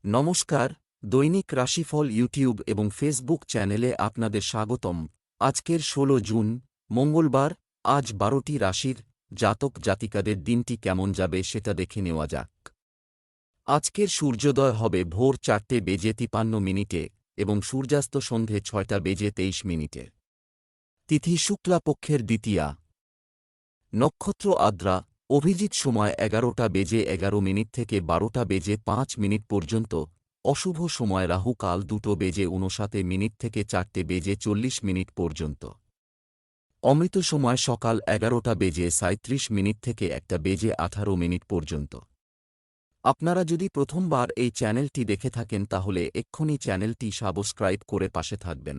নমস্কার, দৈনিক রাশিফল ইউটিউব এবং ফেসবুক চ্যানেলে আপনাদের স্বাগতম। আজকের ১৬ জুন, মঙ্গলবার। আজ ১২টি রাশির জাতক জাতিকাদের দিনটি কেমন যাবে সেটা দেখে নেওয়া যাক। আজকের সূর্যোদয় হবে ভোর ৪:৫৩ এবং সূর্যাস্ত সন্ধে ৬:২৩। তিথি শুক্লাপক্ষের দ্বিতীয়া। নক্ষত্র আদ্রা। অভিজিৎ সময় ১১:১১ থেকে ১২:০৫ পর্যন্ত। অশুভ সময় রাহু কাল ২:৫৯ থেকে ৪:৪০ পর্যন্ত। অমৃত সময় সকাল ১১:৩৭ থেকে ১:১৮ পর্যন্ত। আপনারা যদি প্রথমবার এই চ্যানেলটি দেখে থাকেন তাহলে এক্ষুনি চ্যানেলটি সাবস্ক্রাইব করে পাশে থাকবেন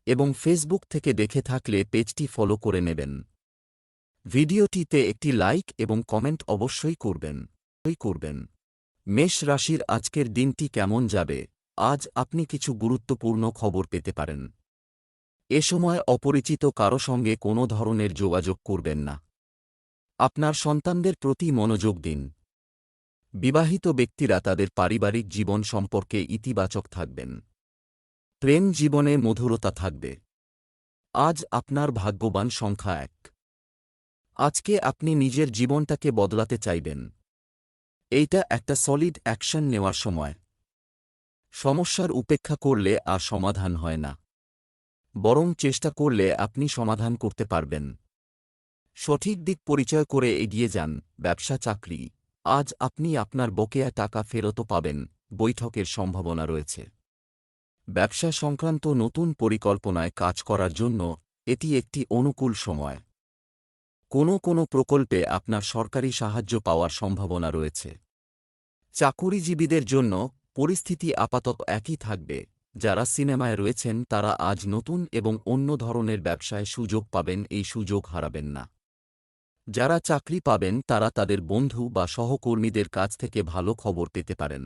এবং ফেসবুক থেকে দেখে থাকলে পেজটি ফলো করে নেবেন। ভিডিওটিতে একটি লাইক এবং কমেন্ট অবশ্যই করবেন। মেষ রাশির আজকের দিনটি কেমন যাবে? আজ আপনি কিছু গুরুত্বপূর্ণ খবর পেতে পারেন। এ সময় অপরিচিত কারো সঙ্গে কোনো ধরনের যোগাযোগ করবেন না। আপনার সন্তানদের প্রতি মনোযোগ দিন। বিবাহিত ব্যক্তিরা তাদের পারিবারিক জীবন সম্পর্কে ইতিবাচক থাকবেন। প্রেম জীবনে মধুরতা থাকবে। আজ আপনার ভাগ্যবান সংখ্যা ১। আজকে আপনি নিজের জীবনটাকে বদলাতে চাইবেন। এইটা একটা সলিড অ্যাকশন নেওয়ার সময়। সমস্যার উপেক্ষা করলে আর সমাধান হয় না, বরং চেষ্টা করলে আপনি সমাধান করতে পারবেন। সঠিক দিক পরিচয় করে এগিয়ে যান। ব্যবসা চাকরি। আজ আপনি আপনার বকেয়া টাকা ফেরতও পাবেন। বৈঠকের সম্ভাবনা রয়েছে। ব্যবসা সংক্রান্ত নতুন পরিকল্পনায় কাজ করার জন্য এটি একটি অনুকূল সময়। কোনো প্রকল্পে আপনার সরকারি সাহায্য পাওয়ার সম্ভাবনা রয়েছে। চাকুরিজীবীদের জন্য পরিস্থিতি আপাতত একই থাকবে। যারা সিনেমায় রয়েছেন তারা আজ নতুন এবং অন্য ধরনের ব্যবসায় সুযোগ পাবেন, এই সুযোগ হারাবেন না। যারা চাকরি পাবেন তারা তাদের বন্ধু বা সহকর্মীদের কাছ থেকে ভালো খবর পেতে পারেন।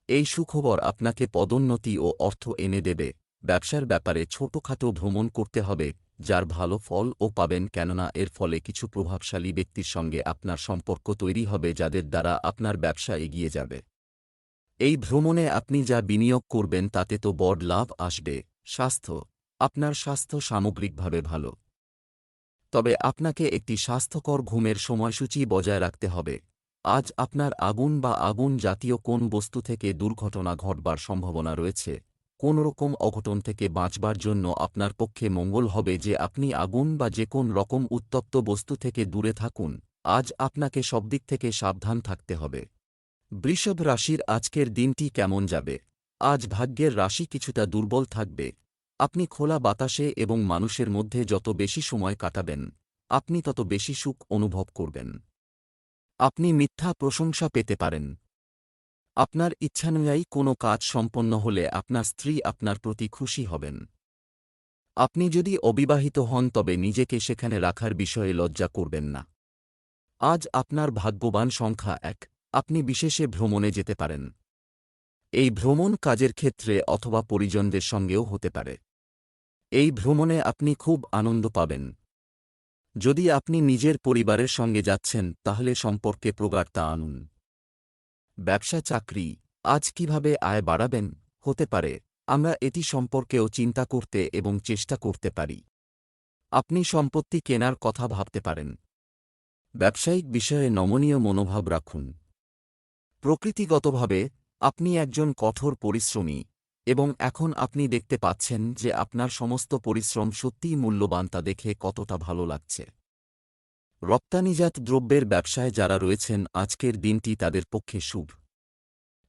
এই সুখবর আপনাকে পদোন্নতি ও অর্থ এনে দেবে। ব্যবসার ব্যাপারে ছোটখাটো ভ্রমণ করতে হবে, যার ভালো ফলও পাবেন, কেননা এর ফলে কিছু প্রভাবশালী ব্যক্তির সঙ্গে আপনার সম্পর্ক তৈরি হবে যাদের দ্বারা আপনার ব্যবসা এগিয়ে যাবে। এই ভ্রমণে আপনি যা বিনিয়োগ করবেন তাতে তো বড় লাভ আসবে। স্বাস্থ্য। আপনার স্বাস্থ্য সামগ্রিকভাবে ভালো, তবে আপনাকে একটি স্বাস্থ্যকর ঘুমের সময়সূচি বজায় রাখতে হবে। আজ আপনার আগুন বা আগুন জাতীয় কোন বস্তু থেকে দুর্ঘটনা ঘটবার সম্ভাবনা রয়েছে। কোনোরকম অঘটন থেকে বাঁচবার জন্য আপনার পক্ষে মঙ্গল হবে যে আপনি আগুন বা যে কোন রকম উত্তপ্ত বস্তু থেকে দূরে থাকুন। আজ আপনাকে সব দিক থেকে সাবধান থাকতে হবে। বৃষভ রাশির আজকের দিনটি কেমন যাবে? আজ ভাগ্যের রাশি কিছুটা দুর্বল থাকবে। আপনি খোলা বাতাসে এবং মানুষের মধ্যে যত বেশি সময় কাটাবেন, আপনি তত বেশি সুখ অনুভব করবেন। আপনি মিথ্যা প্রশংসা পেতে পারেন। আপনার ইচ্ছানুযায়ী কোনো কাজ সম্পন্ন হলে আপনার স্ত্রী আপনার প্রতি খুশি হবেন। আপনি যদি অবিবাহিত হন তবে নিজেকে সেখানে রাখার বিষয়ে লজ্জা করবেন না। আজ আপনার ভাগ্যবান সংখ্যা ১। আপনি বিশেষে ভ্রমণে যেতে পারেন। এই ভ্রমণ কাজের ক্ষেত্রে অথবা পরিজনদের সঙ্গেও হতে পারে। এই ভ্রমণে আপনি খুব আনন্দ পাবেন। যদি আপনি নিজের পরিবারের সঙ্গে যাচ্ছেন তাহলে সম্পর্কে প্রগাঢ়তা আনুন। ব্যবসা চাকরি। আজ কিভাবে আয় বাড়াবেন? হতে পারে আমরা এটি সম্পর্কেও চিন্তা করতে এবং চেষ্টা করতে পারি। আপনি সম্পত্তি কেনার কথা ভাবতে পারেন। ব্যবসায়িক বিষয়ে নমনীয় মনোভাব রাখুন। প্রকৃতিগতভাবে আপনি একজন কঠোর পরিশ্রমী এবং এখন আপনি দেখতে পাচ্ছেন যে আপনার সমস্ত পরিশ্রম সত্যিই মূল্যবান, তা দেখে কতটা ভালো লাগছে। রপ্তানিজাত দ্রব্যের ব্যবসায় যারা রয়েছেন আজকের দিনটি তাদের পক্ষে শুভ।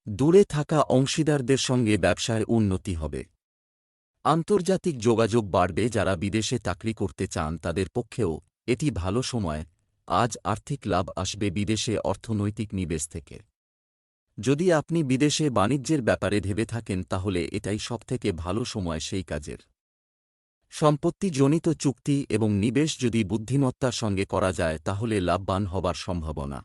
দূরে থাকা অংশীদারদের সঙ্গে ব্যবসায় উন্নতি হবে। আন্তর্জাতিক যোগাযোগ বাড়বে। যারা বিদেশে চাকরি করতে চান তাদের পক্ষেও এটি ভালো সময়। আজ আর্থিক লাভ আসবে বিদেশে অর্থনৈতিক নিবেশ থেকে। যদি আপনি বিদেশে বাণিজ্যের ব্যাপারে ভেবে থাকেন তাহলে এটাই সবথেকে ভালো সময় সেই কাজের। সম্পত্তিজনিত চুক্তি এবং নিবেশ যদি বুদ্ধিমত্তার সঙ্গে করা যায় তাহলে লাভবান হবার সম্ভাবনা।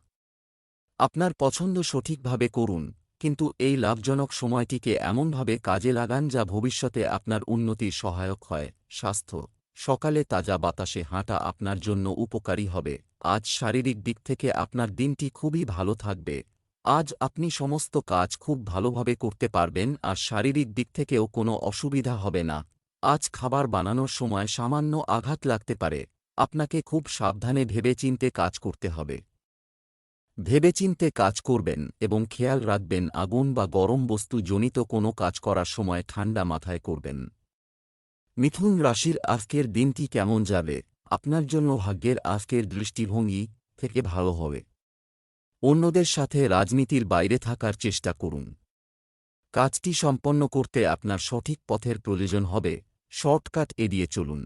আপনার পছন্দ সঠিকভাবে করুন, কিন্তু এই লাভজনক সময়টিকে এমনভাবে কাজে লাগান যা ভবিষ্যতে আপনার উন্নতির সহায়ক হয়। স্বাস্থ্য। সকালে তাজা বাতাসে হাঁটা আপনার জন্য উপকারী হবে। আজ শারীরিক দিক থেকে আপনার দিনটি খুবই ভালো থাকবে। আজ আপনি সমস্ত কাজ খুব ভালোভাবে করতে পারবেন আর শারীরিক দিক থেকেও কোনো অসুবিধা হবে না। আজ খাবার বানানোর সময় সামান্য আঘাত লাগতে পারে, আপনাকে খুব সাবধানে ভেবেচিন্তে কাজ করতে হবে। ভেবেচিন্তে কাজ করবেন এবং খেয়াল রাখবেন আগুন বা গরম বস্তু জনিত কোনো কাজ করার সময় ঠান্ডা মাথায় করবেন। মিথুন রাশির আজকের দিনটি কেমন যাবে? আপনার জন্য ভাগ্যের আজকের দৃষ্টিভঙ্গি থেকে ভালো হবে। অন্যদের সাথে রাজনীতির বাইরে থাকার চেষ্টা করুন। কাজটি সম্পন্ন করতে আপনার সঠিক পথের প্রয়োজন হবে, শর্টকাট এড়িয়ে চলুন।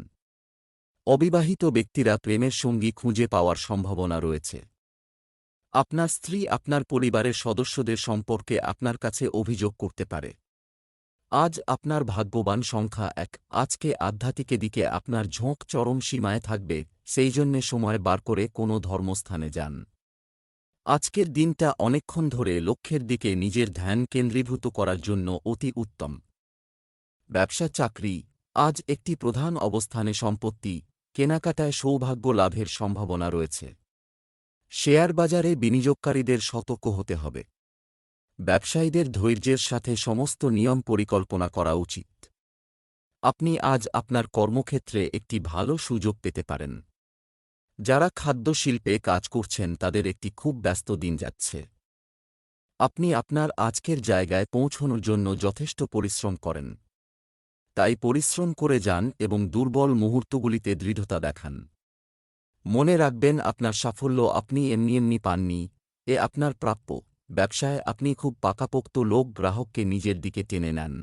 অবিবাহিত ব্যক্তিরা প্রেমের সঙ্গী খুঁজে পাওয়ার সম্ভাবনা রয়েছে। আপনার স্ত্রী আপনার পরিবারের সদস্যদের সম্পর্কে আপনার কাছে অভিযোগ করতে পারে। আজ আপনার ভাগ্যবান সংখ্যা 1। আজকে আধ্যাত্মিকের দিকে আপনার ঝোঁক চরম সীমায় থাকবে, সেই জন্যে সময় বার করে কোনো ধর্মস্থানে যান। আজকের দিনটা অনেকক্ষণ ধরে লক্ষ্যের দিকে নিজের ধ্যান কেন্দ্রীভূত করার জন্য অতি উত্তম। ব্যবসা চাকরি, আজ একটি প্রধান অবস্থানে সম্পত্তি কেনাকাটায় সৌভাগ্য লাভের সম্ভাবনা রয়েছে। শেয়ার বাজারে বিনিয়োগকারীদের সতর্ক হতে হবে। ব্যবসায়ীদের ধৈর্যের সাথে সমস্ত নিয়ম পরিকল্পনা করা উচিত। আপনি আজ আপনার কর্মক্ষেত্রে একটি ভালো সুযোগ পেতে পারেন। যারা খাদ্য শিল্পে কাজ করছেন তাদের একটি খুব ব্যস্ত দিন যাচ্ছে। আপনি আপনার আজকের জায়গায় পৌঁছানোর জন্য যথেষ্ট পরিশ্রম করেন। তাই পরিশ্রম করে যান এবং দুর্বল মুহূর্তগুলিতে দৃঢ়তা দেখান। মনে রাখবেন আপনার সাফল্য আপনি এমনি এমনি পাননি, এ আপনার প্রাপ্য। ব্যবসায় আপনি খুব পাকাপোক্ত লোক গ্রাহককে নিজের দিকে টেনে নেন।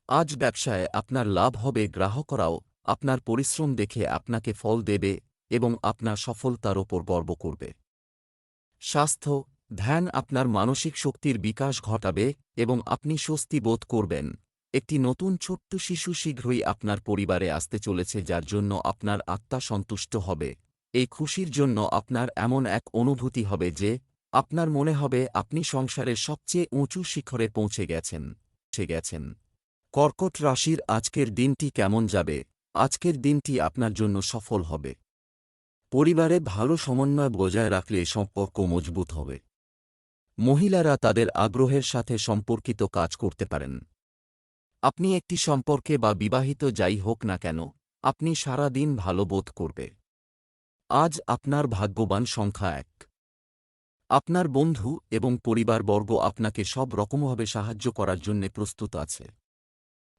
আজ ব্যবসায় আপনার লাভ হবে, গ্রাহকরাও আপনার পরিশ্রম দেখে আপনাকে ফল দেবে এবং আপনার সফলতার ওপর গর্ব করবে। স্বাস্থ্য, ধ্যান আপনার মানসিক শক্তির বিকাশ ঘটাবে এবং আপনি স্বস্তি বোধ করবেন। একটি নতুন ছোট্ট শিশু শীঘ্রই আপনার পরিবারে আসতে চলেছে, যার জন্য আপনার আত্মা সন্তুষ্ট হবে। এই খুশির জন্য আপনার এমন এক অনুভূতি হবে যে আপনার মনে হবে আপনি সংসারের সবচেয়ে উঁচু শিখরে পৌঁছে গেছেন। কর্কট রাশির আজকের দিনটি কেমন যাবে? আজকের দিনটি আপনার জন্য সফল হবে। পরিবারে ভালো সমন্বয় বজায় রাখলে সম্পর্ক মজবুত হবে। মহিলারা তাদের আগ্রহের সাথে সম্পর্কিত কাজ করতে পারেন। আপনি একটি সম্পর্কে বা বিবাহিত যাই হোক না কেন, আপনি সারা দিন ভালো বোধ করবে। আজ আপনার ভাগ্যবান সংখ্যা 1। আপনার বন্ধু এবং পরিবারবর্গ আপনাকে সব রকমভাবে সাহায্য করার জন্য প্রস্তুত আছে।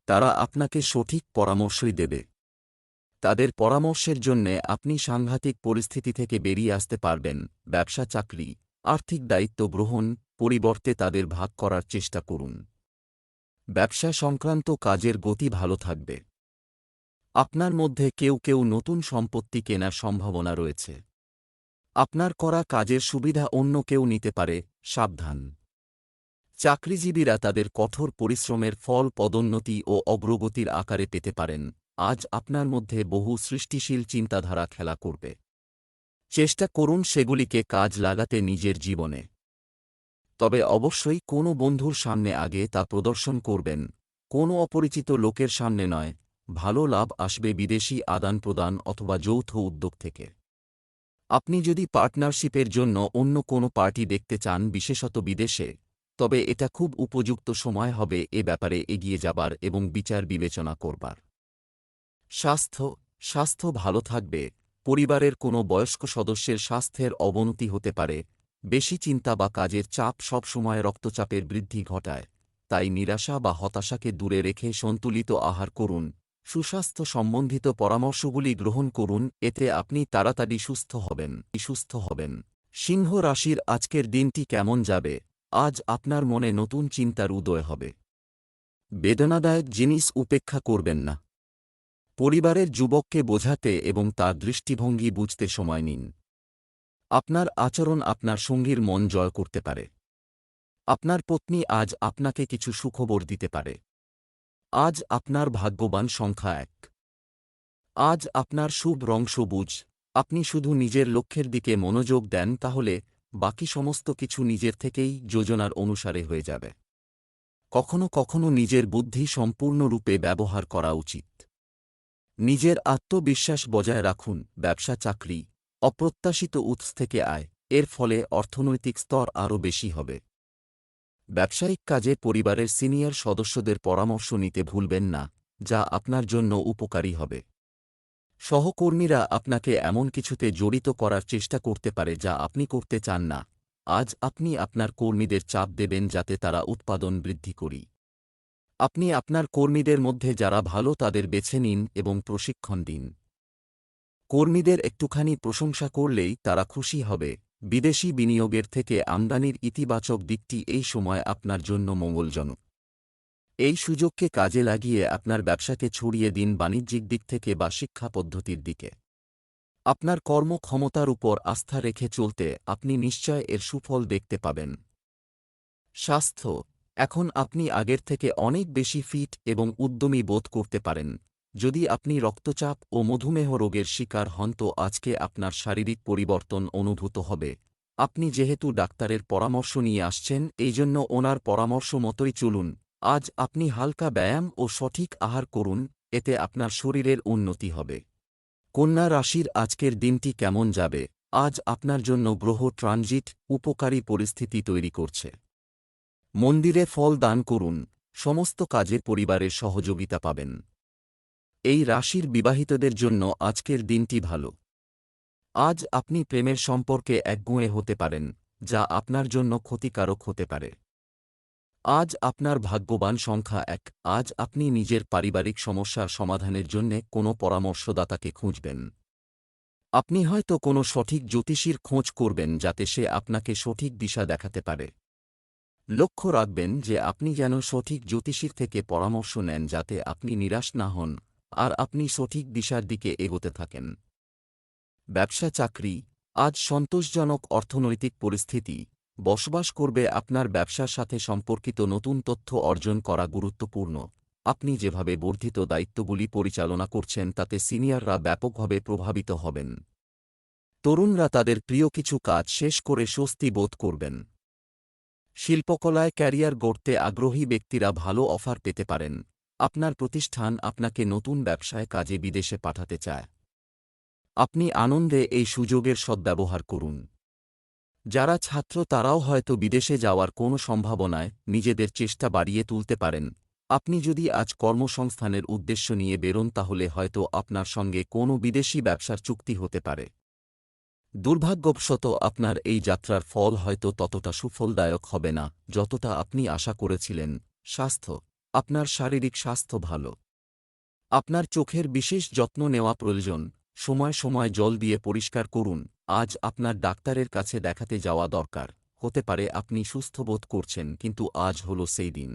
তারা আপনাকে সঠিক পরামর্শই দেবে। তাদের পরামর্শের জন্যে আপনি সাংঘাতিক পরিস্থিতি থেকে বেরিয়ে আসতে পারবেন। ব্যবসা চাকরি, আর্থিক দায়িত্ব গ্রহণ পরিবর্তে তাদের ভাগ করার চেষ্টা করুন। ব্যবসা সংক্রান্ত কাজের গতি ভালো থাকবে। আপনার মধ্যে কেউ কেউ নতুন সম্পত্তি কেনার সম্ভাবনা রয়েছে। আপনার করা কাজের সুবিধা অন্য কেউ নিতে পারে, সাবধান। চাকরিজীবীরা তাদের কঠোর পরিশ্রমের ফল পদোন্নতি ও অগ্রগতির আকারে পেতে পারেন। আজ আপনার মধ্যে বহু সৃষ্টিশীল চিন্তাধারা খেলা করবে। চেষ্টা করুন সেগুলিকে কাজ লাগাতে নিজের জীবনে। তবে অবশ্যই কোনো বন্ধুর সামনে আগে তা প্রদর্শন করবেন, কোনো অপরিচিত লোকের সামনে নয়। ভালো লাভ আসবে বিদেশি আদান প্রদান অথবা যৌথ উদ্যোগ থেকে। আপনি যদি পার্টনারশিপের জন্য অন্য কোনো পার্টি দেখতে চান, বিশেষত বিদেশে, তবে এটা খুব উপযুক্ত সময় হবে এ ব্যাপারে এগিয়ে যাবার এবং বিচার বিবেচনা করবার। স্বাস্থ্য ভালো থাকবে। পরিবারের কোনো বয়স্ক সদস্যের স্বাস্থ্যের অবনতি হতে পারে। বেশি চিন্তা বা কাজের চাপ সব সময় রক্তচাপের বৃদ্ধি ঘটায়। তাই নিরাশা বা হতাশাকে দূরে রেখে সন্তুলিত আহার করুন। সুস্বাস্থ্য সম্বন্ধিত পরামর্শগুলি গ্রহণ করুন, এতে আপনি তাড়াতাড়ি সুস্থ হবেন। সিংহ রাশির আজকের দিনটি কেমন যাবে? আজ আপনার মনে নতুন চিন্তার উদয় হবে। বেদনাদায়ক জিনিস উপেক্ষা করবেন না। পরিবারের যুবককে বোঝাতে এবং তার দৃষ্টিভঙ্গি বুঝতে সময় নিন। আপনার আচরণ আপনার সঙ্গীর মন জয় করতে পারে। আপনার পত্নী আজ আপনাকে কিছু সুখবর দিতে পারে। আজ আপনার ভাগ্যবান সংখ্যা 1। আজ আপনার শুভ রং সবুজ। আপনি শুধু নিজের লক্ষ্যের দিকে মনোযোগ দেন, তাহলে বাকি সমস্ত কিছু নিজের থেকেই যোজনার অনুসারে হয়ে যাবে। কখনো কখনো নিজের বুদ্ধি সম্পূর্ণরূপে ব্যবহার করা উচিত। নিজের আত্মবিশ্বাস বজায় রাখুন। ব্যবসা চাকরি, অপ্রত্যাশিত উৎস থেকে আয় এর ফলে অর্থনৈতিক স্তর আরও বেশি হবে। ব্যবসায়িক কাজে পরিবারের সিনিয়র সদস্যদের পরামর্শ নিতে ভুলবেন না, যা আপনার জন্য উপকারী হবে। সহকর্মীরা আপনাকে এমন কিছুতে জড়িত করার চেষ্টা করতে পারে যা আপনি করতে চান না। আজ আপনি আপনার কর্মীদের চাপ দেবেন যাতে তারা উৎপাদন বৃদ্ধি করি। আপনি আপনার কর্মীদের মধ্যে যারা ভালো তাদের বেছে নিন এবং প্রশিক্ষণ দিন। কর্মীদের একটুখানি প্রশংসা করলেই তারা খুশি হবে। বিদেশি বিনিয়োগের থেকে আমদানির ইতিবাচক দিকটি এই সময় আপনার জন্য মঙ্গলজনক। এই সুযোগকে কাজে লাগিয়ে আপনার ব্যবসাকে ছড়িয়ে দিন বাণিজ্যিক দিক থেকে বা শিক্ষা পদ্ধতির দিকে। আপনার কর্মক্ষমতার উপর আস্থা রেখে চলতে আপনি নিশ্চয় এর সুফল দেখতে পাবেন। স্বাস্থ্য, এখন আপনি আগের থেকে অনেক বেশি ফিট এবং উদ্যমী বোধ করতে পারেন। যদি আপনি রক্তচাপ ও মধুমেহ রোগের শিকার হন তো আজকে আপনার শারীরিক পরিবর্তন অনুভূত হবে। আপনি যেহেতু ডাক্তারের পরামর্শ নিয়ে আসছেন এইজন্য ওনার পরামর্শ মতোই চলুন। আজ আপনি হালকা ব্যায়াম ও সঠিক আহার করুন, এতে আপনার শরীরের উন্নতি হবে। কন্যা রাশির আজকের দিনটি কেমন যাবে? আজ আপনার জন্য গ্রহ ট্রানজিট উপকারী পরিস্থিতি তৈরি করছে। মন্দিরে ফল দান করুন, সমস্ত কাজে পরিবারের সহযোগিতা পাবেন। এই রাশির বিবাহিতদের জন্য আজকের দিনটি ভালো। আজ আপনি প্রেমের সম্পর্কে একগুঁয়ে হতে পারেন, যা আপনার জন্য ক্ষতিকারক হতে পারে। আজ আপনার ভাগ্যবান সংখ্যা ১। আজ আপনি নিজের পারিবারিক সমস্যার সমাধানের জন্যে কোনো পরামর্শদাতাকে খুঁজবেন। আপনি হয়তো কোনো সঠিক জ্যোতিষীর খোঁজ করবেন যাতে সে আপনাকে সঠিক দিশা দেখাতে পারে। লক্ষ্য রাখবেন যে আপনি যেন সঠিক জ্যোতিষীর থেকে পরামর্শ নেন যাতে আপনি নিরাশ না হন আর আপনি সঠিক দিশার দিকে এগোতে থাকেন। ব্যবসা চাকরি, আজ সন্তোষজনক অর্থনৈতিক পরিস্থিতি বসবাস করবে। আপনার ব্যবসার সাথে সম্পর্কিত নতুন তথ্য অর্জন করা গুরুত্বপূর্ণ। আপনি যেভাবে বর্ধিত দায়িত্বগুলি পরিচালনা করছেন তাতে সিনিয়ররা ব্যাপকভাবে প্রভাবিত হবেন। তরুণরা তাদের প্রিয় কিছু কাজ শেষ করে স্বস্তি বোধ করবেন। শিল্পকলায় ক্যারিয়ার গড়তে আগ্রহী ব্যক্তিরা ভালো অফার পেতে পারেন। আপনার প্রতিষ্ঠান আপনাকে নতুন ব্যবসায় কাজে বিদেশে পাঠাতে চায়। আপনি আনন্দে এই সুযোগের সদ্ব্যবহার করুন। যারা ছাত্র তারাও হয়তো বিদেশে যাওয়ার কোনো সম্ভাবনায় নিজেদের চেষ্টা বাড়িয়ে তুলতে পারেন। আপনি যদি আজ কর্মসংস্থানের উদ্দেশ্য নিয়ে বেরোন তাহলে হয়তো আপনার সঙ্গে কোনো বিদেশি ব্যবসার চুক্তি হতে পারে। দুর্ভাগ্যবশত আপনার এই যাত্রার ফল হয়তো ততটা সুফলদায়ক হবে না যতটা আপনি আশা করেছিলেন। স্বাস্থ্য, আপনার শারীরিক স্বাস্থ্য ভালো। আপনার চোখের বিশেষ যত্ন নেওয়া প্রয়োজন। সময় সময় জল দিয়ে পরিষ্কার করুন। আজ আপনার ডাক্তারের কাছে দেখাতে যাওয়া দরকার। হতে পারে আপনি সুস্থ বোধ করছেন কিন্তু আজ হল সেই দিন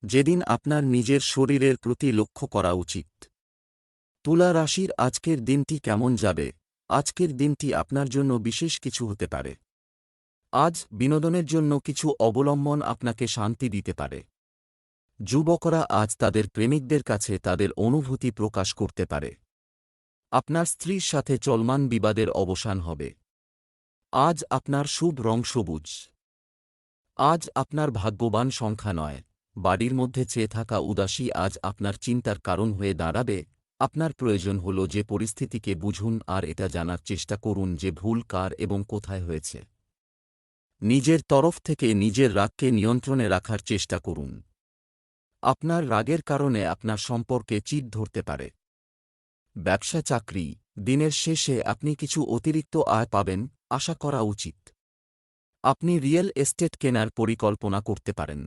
যেদিন আপনার নিজের শরীরের প্রতি লক্ষ্য করা উচিত। তুলা রাশির আজকের দিনটি কেমন যাবে? আজকের দিনটি আপনার জন্য বিশেষ কিছু হতে পারে। আজ বিনোদনের জন্য কিছু অবলম্বন আপনাকে শান্তি দিতে পারে। যুবকরা আজ তাদের প্রেমিকদের কাছে তাদের অনুভূতি প্রকাশ করতে পারে। আপনার স্ত্রীর সাথে চলমান বিবাদের অবসান হবে। আজ আপনার শুভ রং সবুজ। আজ আপনার ভাগ্যবান সংখ্যা ৯। বাড়ির মধ্যে চেয়ে থাকা উদাসী আজ আপনার চিন্তার কারণ হয়ে দাঁড়াবে। আপনার প্রয়োজন হল যে পরিস্থিতিকে বুঝুন আর এটা জানার চেষ্টা করুন যে ভুল কার এবং কোথায় হয়েছে। নিজের তরফ থেকে নিজের রাগকে নিয়ন্ত্রণে রাখার চেষ্টা করুন। আপনার রাগের কারণে আপনার সম্পর্কে চিড় ধরতে পারে। ব্যবসা চাকরি, দিনের শেষে আপনি কিছু অতিরিক্ত আয় পাবেন, আশা করা উচিত। আপনি রিয়েল এস্টেট কেনার পরিকল্পনা করতে পারেন।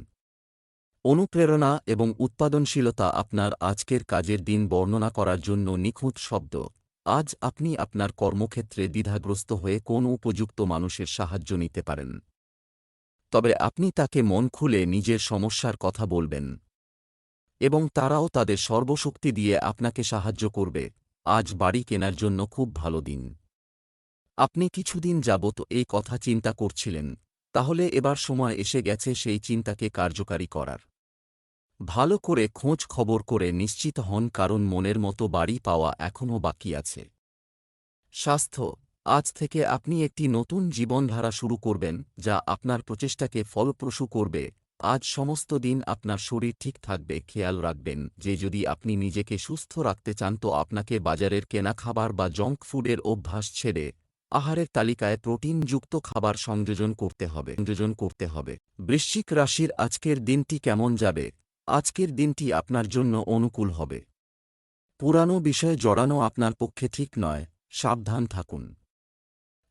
অনুপ্রেরণা এবং উৎপাদনশীলতা আপনার আজকের কাজের দিন বর্ণনা করার জন্য নিখুঁত শব্দ। আজ আপনি আপনার কর্মক্ষেত্রে দ্বিধাগ্রস্ত হয়ে কোনো উপযুক্ত মানুষের সাহায্য নিতে পারেন। তবে আপনি তাকে মন খুলে নিজের সমস্যার কথা বলবেন এবং তারাও তাদের সর্বশক্তি দিয়ে আপনাকে সাহায্য করবে। আজ বাড়ি কেনার জন্য খুব ভালো দিন। আপনি কিছুদিন যাবত এই কথা চিন্তা করছিলেন, তাহলে এবার সময় এসে গেছে সেই চিন্তাকে কার্যকারী করার। ভালো করে খোঁজ খবর করে নিশ্চিত হন কারণ মনের মতো বাড়ি পাওয়া এখনও বাকি আছে। স্বাস্থ্য, আজ থেকে আপনি একটি নতুন জীবনধারা শুরু করবেন যা আপনার প্রচেষ্টাকে ফলপ্রসূ করবে। আজ সমস্ত দিন আপনার শরীর ঠিক থাকবে। খেয়াল রাখবেন যে যদি আপনি নিজেকে সুস্থ রাখতে চান তো আপনাকে বাজারের কেনা খাবার বা জঙ্ক ফুডের অভ্যাস ছেড়ে আহারের তালিকায় প্রোটিনযুক্ত খাবার সংযোজন করতে হবে। বৃশ্চিক রাশির আজকের দিনটি কেমন যাবে? আজকের দিনটি আপনার জন্য অনুকূল হবে। পুরানো বিষয়ে জড়ানো আপনার পক্ষে ঠিক নয়, সাবধান থাকুন।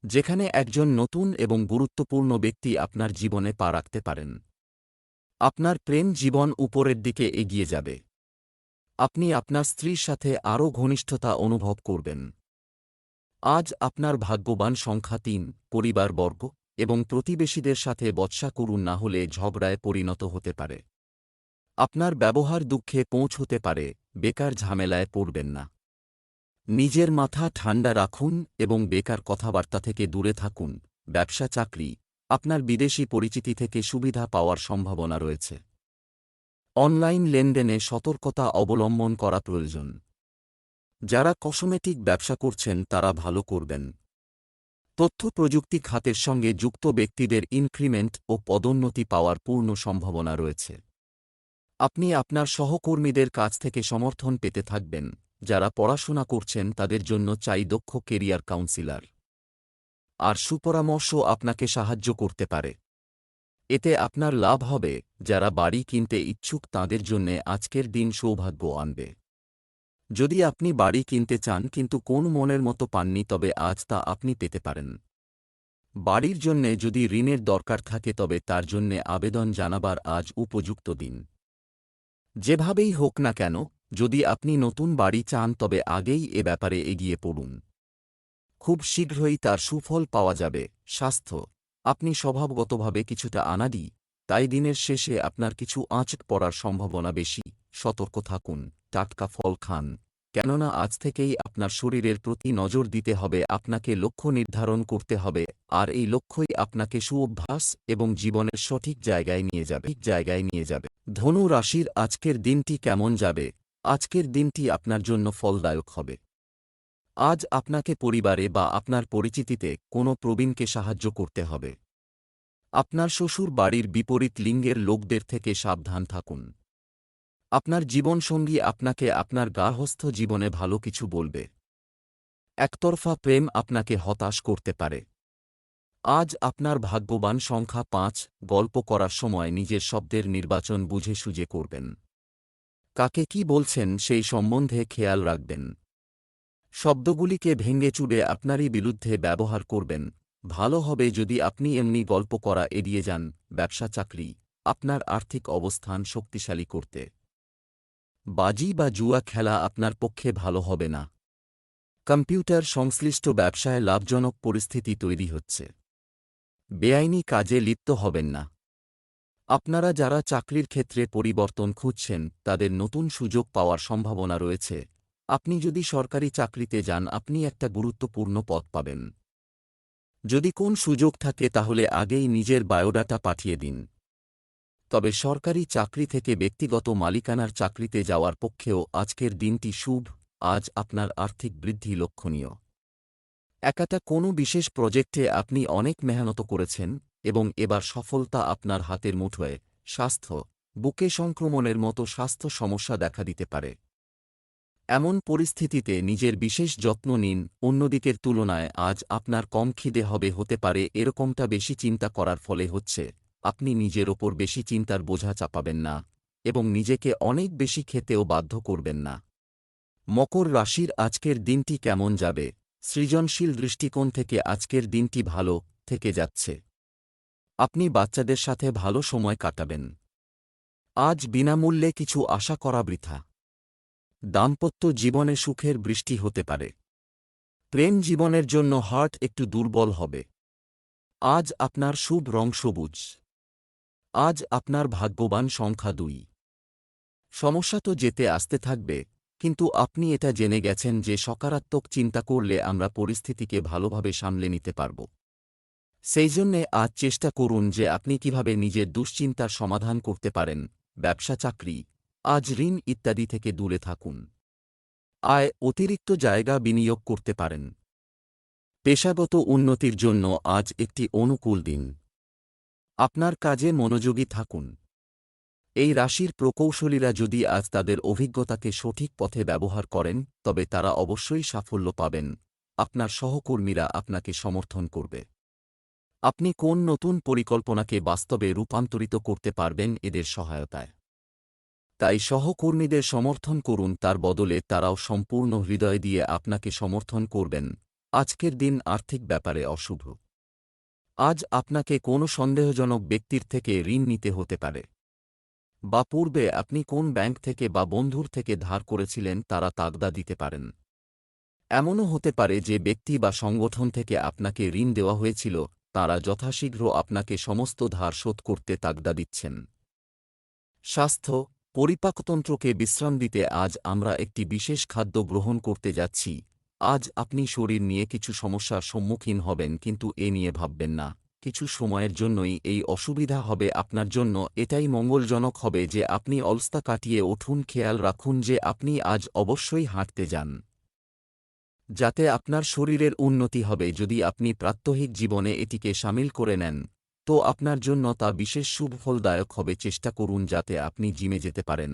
যেখানে একজন নতুন এবং গুরুত্বপূর্ণ ব্যক্তি আপনার জীবনে পা রাখতে পারেন। আপনার প্রেম জীবন উপরের দিকে এগিয়ে যাবে। আপনি আপনার স্ত্রীর সাথে আরও ঘনিষ্ঠতা অনুভব করবেন। আজ আপনার ভাগ্যবান সংখ্যা ৩, পরিবারবর্গ এবং প্রতিবেশীদের সাথে বচসা করুন, না হলে ঝগড়ায় পরিণত হতে পারে। আপনার ব্যবহার দুঃখে পৌঁছতে পারে, বেকার ঝামেলায় পড়বেন না। নিজের মাথা ঠান্ডা রাখুন এবং বেকার কথাবার্তা থেকে দূরে থাকুন। ব্যবসা চাকরি, আপনার বিদেশি পরিচিতি থেকে সুবিধা পাওয়ার সম্ভাবনা রয়েছে। অনলাইন লেনদেনে সতর্কতা অবলম্বন করা প্রয়োজন। যারা কসমেটিক ব্যবসা করছেন তারা ভালো করবেন। তথ্য প্রযুক্তি খাতের সঙ্গে যুক্ত ব্যক্তিদের ইনক্রিমেন্ট ও পদোন্নতি পাওয়ার পূর্ণ সম্ভাবনা রয়েছে। আপনি আপনার সহকর্মীদের কাছ থেকে সমর্থন পেতে থাকবেন। যারা পড়াশোনা করছেন তাদের জন্য চাই দক্ষ কেরিয়ার কাউন্সিলর। আর সুপরামর্শ আপনাকে সাহায্য করতে পারে। এতে আপনার লাভ হবে। যারা বাড়ি কিনতে ইচ্ছুক তাদের জন্যে আজকের দিন সৌভাগ্য আনবে। যদি আপনি বাড়ি কিনতে চান কিন্তু কোন মনের মতো পাননি, তবে আজ তা আপনি পেতে পারেন। বাড়ির জন্যে যদি ঋণের দরকার থাকে তবে তার জন্যে আবেদন জানাবার আজ উপযুক্ত দিন। যেভাবেই হোক না কেন, যদি আপনি নতুন বাড়ি চান তবে আগেই এ ব্যাপারে এগিয়ে পড়ুন। খুব শীঘ্রই তার সুফল পাওয়া যাবে। স্বাস্থ্য, আপনি স্বভাবগতভাবে কিছুটা আনাড়ি, তাই দিনের শেষে আপনার কিছু আঁচড় পড়ার সম্ভাবনা বেশি। সতর্ক থাকুন, টাটকা ফল খান, কেননা আজ থেকেই আপনার শরীরের প্রতি নজর দিতে হবে। আপনাকে লক্ষ্য নির্ধারণ করতে হবে, আর এই লক্ষ্যই আপনাকে সুঅভ্যাস এবং জীবনের সঠিক জায়গায় নিয়ে যাবে। ধনু রাশির আজকের দিনটি কেমন যাবে? আজকের দিনটি আপনার জন্য ফলদায়ক হবে। আজ আপনাকে পরিবারে বা আপনার পরিচিতিতে কোনো প্রবীণকে সাহায্য করতে হবে। আপনার শ্বশুর বাড়ির বিপরীত লিঙ্গের লোকদের থেকে সাবধান থাকুন। আপনার জীবনসঙ্গী আপনাকে আপনার গার্হস্থ্য জীবনে ভালো কিছু বলবে। একতরফা প্রেম আপনাকে হতাশ করতে পারে। আজ আপনার ভাগ্যবান সংখ্যা ৫। গল্প করার সময় নিজের শব্দের নির্বাচন বুঝে সুঝে করবেন। কাকে কি বলছেন সেই সম্বন্ধে খেয়াল রাখবেন। শব্দগুলিকে ভেঙে চুরে আপনারই বিরুদ্ধে ব্যবহার করবেন। ভালো হবে যদি আপনি এমনি গল্প করা এড়িয়ে যান। ব্যবসা চাকরি, আপনার আর্থিক অবস্থান শক্তিশালী করতে বাজি বা জুয়া খেলা আপনার পক্ষে ভালো হবে না। কম্পিউটার সংশ্লিষ্ট ব্যবসায় লাভজনক পরিস্থিতি তৈরি হচ্ছে। বেআইনি কাজে লিপ্ত হবেন না। আপনারা যারা চাকরির ক্ষেত্রে পরিবর্তন খুঁজছেন তাদের নতুন সুযোগ পাওয়ার সম্ভাবনা রয়েছে। আপনি যদি সরকারি চাকরিতে যান আপনি একটা গুরুত্বপূর্ণ পদ পাবেন। যদি কোন সুযোগ থাকে তাহলে আগেই নিজের বায়োডাটা পাঠিয়ে দিন। তবে সরকারি চাকরি থেকে ব্যক্তিগত মালিকানার চাকরিতে যাওয়ার পক্ষেও আজকের দিনটি শুভ। আজ আপনার আর্থিক বৃদ্ধি লক্ষণীয়। একাটা কোনো বিশেষ প্রজেক্টে আপনি অনেক মেহনত করেছেন এবং এবার সফলতা আপনার হাতের মুঠোয়। স্বাস্থ্য, বুকে সংক্রমণের মতো স্বাস্থ্য সমস্যা দেখা দিতে পারে। এমন পরিস্থিতিতে নিজের বিশেষ যত্ন নিন। অন্যদিকের তুলনায় আজ আপনার কম খিদে হতে পারে, এরকমটা বেশি চিন্তা করার ফলে হচ্ছে। আপনি নিজের ওপর বেশি চিন্তার বোঝা চাপাবেন না এবং নিজেকে অনেক বেশি খেতেও বাধ্য করবেন না। মকর রাশির আজকের দিনটি কেমন যাবে? সৃজনশীল দৃষ্টিকোণ থেকে আজকের দিনটি ভালো থেকে যাচ্ছে। আপনি বাচ্চাদের সাথে ভালো সময় কাটাবেন। আজ বিনামূল্যে কিছু আশা করা বৃথা। দাম্পত্য জীবনে সুখের বৃষ্টি হতে পারে। প্রেম জীবনের জন্য হার্ট একটু দুর্বল হবে। আজ আপনার শুভ রং সবুজ। আজ আপনার ভাগ্যবান সংখ্যা ২। সমস্যা তো যেতে আসতে থাকবে, কিন্তু আপনি এটা জেনে গেছেন যে সকারাত্মক চিন্তা করলে আমরা পরিস্থিতিকে ভালোভাবে সামলে নিতে পারব। সেই জন্যে আজ চেষ্টা করুন যে আপনি কিভাবে নিজের দুশ্চিন্তার সমাধান করতে পারেন। ব্যবসা চাকরি, আজ ঋণ ইত্যাদি থেকে দূরে থাকুন। আয় অতিরিক্ত জায়গা বিনিয়োগ করতে পারেন। পেশাগত উন্নতির জন্য আজ একটি অনুকূল দিন। আপনার কাজে মনোযোগী থাকুন। এই রাশির প্রকৌশলীরা যদি আজ তাদের অভিজ্ঞতাকে সঠিক পথে ব্যবহার করেন তবে তারা অবশ্যই সাফল্য পাবেন। আপনার সহকর্মীরা আপনাকে সমর্থন করবে। আপনি কোন নতুন পরিকল্পনাকে বাস্তবে রূপান্তরিত করতে পারবেন এদের সহায়তায়। তাই সহকর্মীদের সমর্থন করুন, তার বদলে তারাও সম্পূর্ণ হৃদয় দিয়ে আপনাকে সমর্থন করবেন। আজকের দিন আর্থিক ব্যাপারে অশুভ। আজ আপনাকে কোনো সন্দেহজনক ব্যক্তির থেকে ঋণ নিতে হতে পারে, বা পূর্বে আপনি কোন ব্যাংক থেকে বা বন্ধুর থেকে ধার করেছিলেন তারা তাগদা দিতে পারেন। এমনও হতে পারে যে ব্যক্তি বা সংগঠন থেকে আপনাকে ঋণ দেওয়া হয়েছিল তারা যথাশীঘ্র আপনাকে সমস্ত ধার শোধ করতে তাগদা দিচ্ছেন। স্বাস্থ্য, পরিপাকতন্ত্রকে বিশ্রাম দিতে আজ আমরা একটি বিশেষ খাদ্য গ্রহণ করতে যাচ্ছি। আজ আপনি শরীর নিয়ে কিছু সমস্যার সম্মুখীন হবেন, কিন্তু এ নিয়ে ভাববেন না। কিছু সময়ের জন্যই এই অসুবিধা হবে আপনার জন্য। এটাই মঙ্গলজনক হবে যে আপনি অলসতা কাটিয়ে উঠুন। খেয়াল রাখুন যে আপনি আজ অবশ্যই হাঁটতে যান, যাতে আপনার শরীরের উন্নতি হবে। যদি আপনি প্রাত্যহিক জীবনে এটিকে শামিল করে নেন তো আপনার জন্য তা বিশেষ সুফলদায়ক হবে। চেষ্টা করুন যাতে আপনি জিমে যেতে পারেন,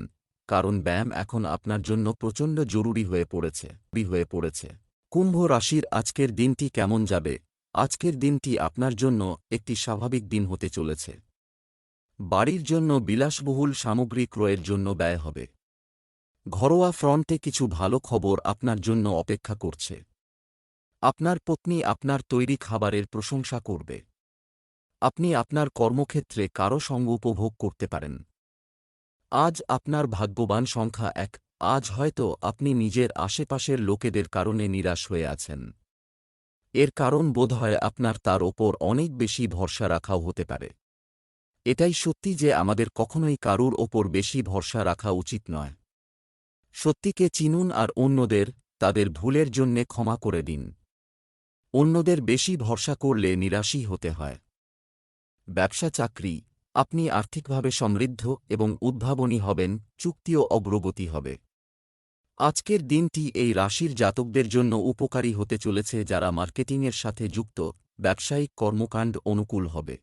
কারণ ব্যায়াম এখন আপনার জন্য প্রচণ্ড জরুরি হয়ে পড়েছে। কুম্ভ রাশির আজকের দিনটি কেমন যাবে? আজকের দিনটি আপনার জন্য একটি স্বাভাবিক দিন হতে চলেছে। বাড়ির জন্য বিলাসবহুল সামগ্রী ক্রয়ের জন্য ব্যয় হবে। ঘরোয়া ফ্রন্টে কিছু ভালো খবর আপনার জন্য অপেক্ষা করছে। আপনার পত্নী আপনার তৈরি খাবারের প্রশংসা করবে। আপনি আপনার কর্মক্ষেত্রে কারও সঙ্গ উপভোগ করতে পারেন। আজ আপনার ভাগ্যবান সংখ্যা 1। আজ হয়তো আপনি নিজের আশেপাশের লোকেদের কারণে নিরাশ হয়ে আছেন। এর কারণ বোধহয় আপনার তার ওপর অনেক বেশি ভরসা রাখাও হতে পারে। এটাই সত্যি যে আমাদের কখনোই কারুর ওপর বেশি ভরসা রাখা উচিত নয়। সত্যিকে চিনুন আর অন্যদের তাদের ভুলের জন্যে ক্ষমা করে দিন। অন্যদের বেশি ভরসা করলে নিরাশই হতে হয়। ব্যবসা চাকরি, আপনি আর্থিকভাবে সমৃদ্ধ এবং উদ্ভাবনী হবেন। চুক্তিও অগ্রগতি হবে। আজকের দিনটি এই রাশির জাতকদের জন্য উপকারী হতে চলেছে। যারা মার্কেটিংয়ের সাথে যুক্ত, ব্যবসায়িক কর্মকাণ্ড অনুকূল হবে।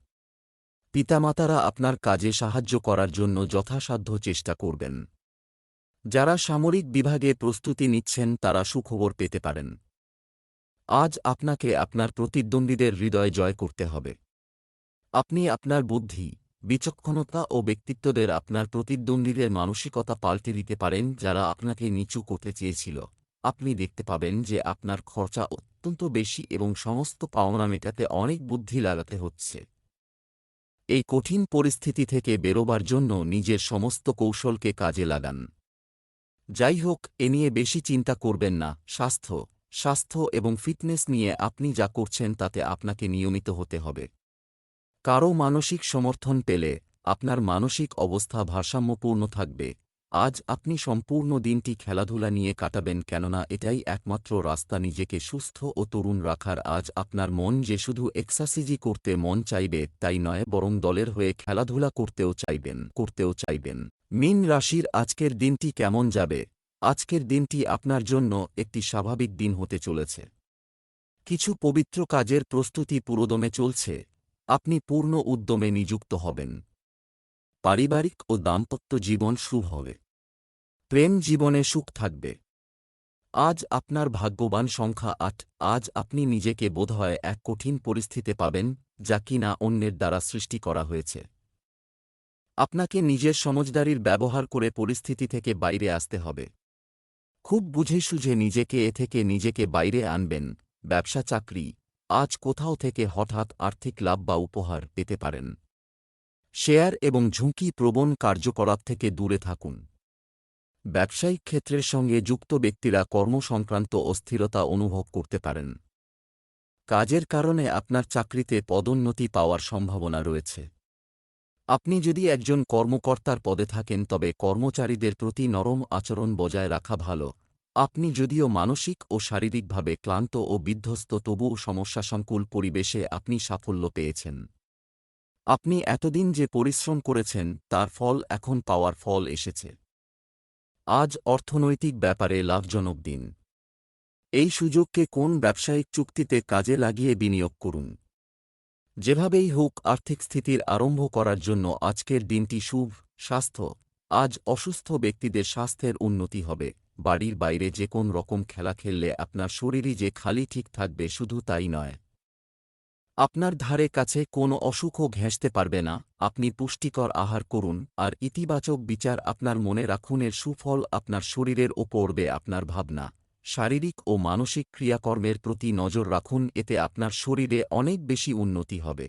পিতামাতারা আপনার কাজে সাহায্য করার জন্য যথাসাধ্য চেষ্টা করবেন। যারা সামরিক বিভাগে প্রস্তুতি নিচ্ছেন তারা সুখবর পেতে পারেন। আজ আপনাকে আপনার প্রতিদ্বন্দ্বীদের হৃদয় জয় করতে হবে। আপনি আপনার বুদ্ধি, বিচক্ষণতা ও ব্যক্তিত্বদের আপনার প্রতিদ্বন্দ্বীদের মানসিকতা পাল্টে দিতে পারেন। যারা আপনাকে নিচু করতে চেয়েছিল, আপনি দেখতে পাবেন যে আপনার খরচা অত্যন্ত বেশি এবং সমস্ত পাওনা মেটাতে অনেক বুদ্ধি লাগাতে হচ্ছে। এই কঠিন পরিস্থিতি থেকে বেরোবার জন্য নিজের সমস্ত কৌশলকে কাজে লাগান। যাই হোক, এ নিয়ে বেশি চিন্তা করবেন না। স্বাস্থ্য এবং ফিটনেস নিয়ে আপনি যা করছেন তাতে আপনাকে নিয়মিত হতে হবে। কারও মানসিক সমর্থন পেলে আপনার মানসিক অবস্থা ভারসাম্যপূর্ণ থাকবে। আজ আপনি সম্পূর্ণ দিনটি খেলাধুলা নিয়ে কাটাবেন, কেননা এটাই একমাত্র রাস্তা নিজেকে সুস্থ ও তরুণ রাখার। আজ আপনার মন যে শুধু এক্সারসাইজই করতে মন চাইবে তাই নয়, বরং দলের হয়ে খেলাধুলা করতেও চাইবেন। মীন রাশির আজকের দিনটি কেমন যাবে? আজকের দিনটি আপনার জন্য একটি স্বাভাবিক দিন হতে চলেছে। কিছু পবিত্র কাজের প্রস্তুতি পুরোদমে চলছে। আপনি পূর্ণ উদ্যমে নিযুক্ত হবেন। পারিবারিক ও দাম্পত্য জীবন শুভ হবে। প্রেম জীবনে সুখ থাকবে। আজ আপনার ভাগ্যবান সংখ্যা 8। আজ আপনি নিজেকে বোধহয় এক কঠিন পরিস্থিতিতে পাবেন, যা কিনা অন্যের দ্বারা সৃষ্টি করা হয়েছে। আপনাকে নিজের সমজদারির ব্যবহার করে পরিস্থিতি থেকে বাইরে আসতে হবে। খুব বুঝে সুঝে নিজেকে বাইরে আনবেন। ব্যবসা চাকরি, আজ কোথাও থেকে হঠাৎ আর্থিক লাভ বা উপহার পেতে পারেন। শেয়ার এবং ঝুঁকি প্রবণ কার্যকলাপ থেকে দূরে থাকুন। ব্যবসায়িক ক্ষেত্রের সঙ্গে যুক্ত ব্যক্তিরা কর্মসংক্রান্ত অস্থিরতা অনুভব করতে পারেন। কাজের কারণে আপনার চাকরিতে পদোন্নতি পাওয়ার সম্ভাবনা রয়েছে। আপনি যদি একজন কর্মকর্তার পদে থাকেন তবে কর্মচারীদের প্রতি নরম আচরণ বজায় রাখা ভালো। আপনি যদিও মানসিক ও শারীরিকভাবে ক্লান্ত ও বিধ্বস্ত, তবুও সমস্যাসংকুল পরিবেশে আপনি সাফল্য পেয়েছেন। আপনি এতদিন যে পরিশ্রম করেছেন তার ফল এখন পাওয়ার ফল এসেছে। আজ অর্থনৈতিক ব্যাপারে লাভজনক দিন। এই সুযোগকে কোন ব্যবসায়িক চুক্তিতে কাজে লাগিয়ে বিনিয়োগ করুন। যেভাবেই হোক আর্থিক স্থিতির আরম্ভ করার জন্য আজকের দিনটি শুভ। স্বাস্থ্য, আজ অসুস্থ ব্যক্তিদের স্বাস্থ্যের উন্নতি হবে। বাড়ির বাইরে যে কোন রকম খেলা খেললে আপনার শরীরই যে খালি ঠিক থাকবে শুধু তাই নয়, আপনার ধারে কাছে কোনো অসুখও ঘেঁষতে পারবে না। আপনি পুষ্টিকর আহার করুন আর ইতিবাচক বিচার আপনার মনে রাখুন, এর সুফল আপনার শরীরের ওপর পড়বে। আপনার ভাবনা, শারীরিক ও মানসিক ক্রিয়াকর্মের প্রতি নজর রাখুন, এতে আপনার শরীরে অনেক বেশি উন্নতি হবে।